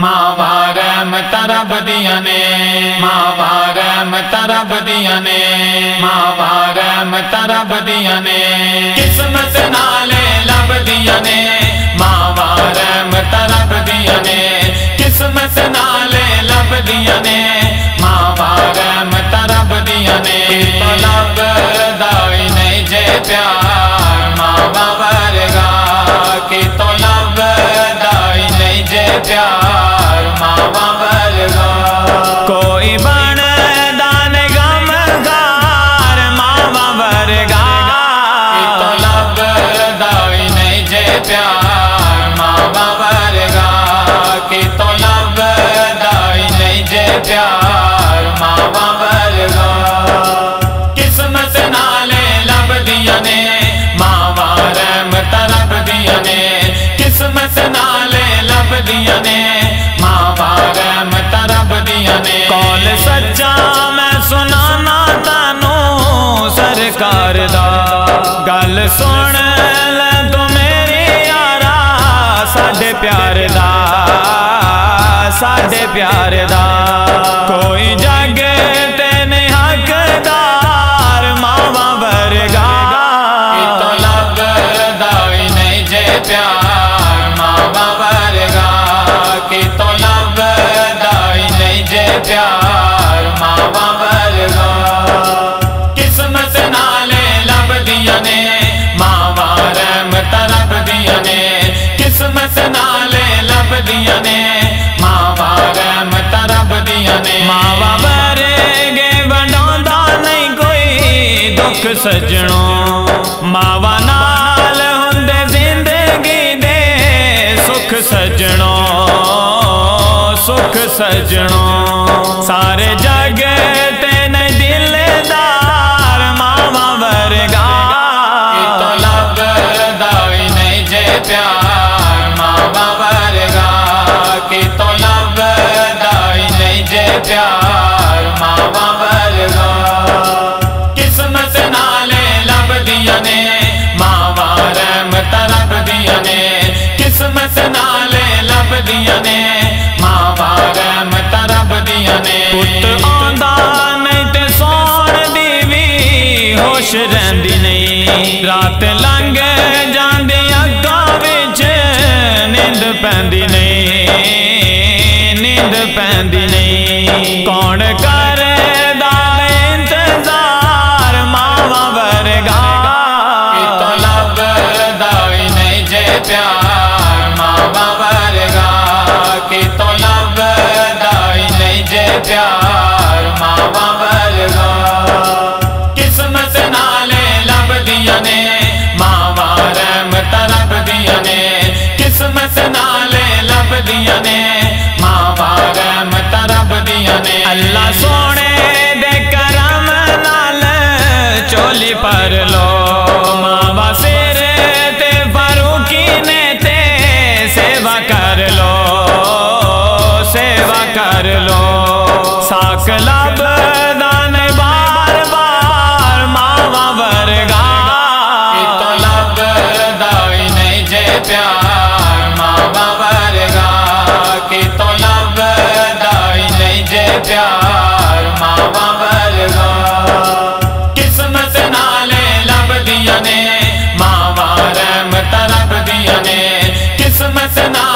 मावा रहमत रब दियां ने, मावा रहमत रब दियां ने, मावा रहमत रब दियां ने, किस्मत नाले लब दियां ने, मावा रहमत रब दियां ने, किस्मत नाले लब दियां ने, मावा रहमत रब दियां ने। तो लब दाई नहीं जे प्यार मावा वर्गा की, तो लब दाई नहीं जे प्यार मावा वर्गा। कोई बन दान गमगार मावा वर्गा, तो लब दाई नहीं जे प्यार मावा वर्गा की, तो लब दाई नहीं जे प्यार मावा वर्गा। किस्मत नाले लब दियां ने, मावा रहमत रब दियां ने, किस्मत नाले लब दियां ने, मावा रहमत रब दियां ने। कौल सच्चा मैं सुनाना तानू सरकार दा, गल सुन ले तू मेरी यारा साडे प्यार दा, साडे प्यार दा। कोई जग ते नहीं हकदार मावा वर्गा, तो लब दाई नहीं जे प्यार मावा वर्गा की, तो लब दाई नहीं जे प्यार मावा वर्गा। किस्मत नाले लब दियां ने, मावा रहमत रब दियां ने, किस्मत नाले लब दियां ने, मावा रहमत रब दियां ने। मावा वरगे वंडांदा नहीं कोई दुख सजणों, मावा नाल हुंदे जिंदगी दे सुख सजणों, सुख सजणों। सारे जग ते नहीं दिलदार मावा वर्गा, तो लब दाई नहीं जे प्यार मावा वर्गा की, तो लब दाई नहीं जे प्यार मावा वर्गा। किस्मत नाले लब दियां ने, मावा रहमत रब दियां ने, किस्मत नाले लब दियां ने, मावा रहमत रब दियां ने। पुत आंदा नहीं ते सौण दी भी होश रहिंदी नहीं, रात लंघ जांदी अग्गां विच नींद पैंदी नहीं, नींद पैंदी नहीं। कौन करदा इंतजार मावा वर्गा, तो लब दाई नहीं जे प्यार मावा वर्गा की, तो लब दाई नहीं जे प्यार मावा वर्गा। किस्मत नाले लब दियां ने, मावा रहमत रब दियां ने, किस्मत नाले लब दियां ने, मावा रहमत रब दियां ने। अल्लाह सोने दे करम नाल चोली पर लो, मावा सिर ते फारूकी ने ते सेवा कर लो, सेवा कर लो। साक लब दान बार बार मावा वर्गा, तो लब दाई नहीं जे प्यार मावा वर्गा की, तो लब दाई नहीं जे प्यार मावा वर्गा। किस्मत नाले लब दियां ने, मावा रहमत रब दियां ने, किस्मत ना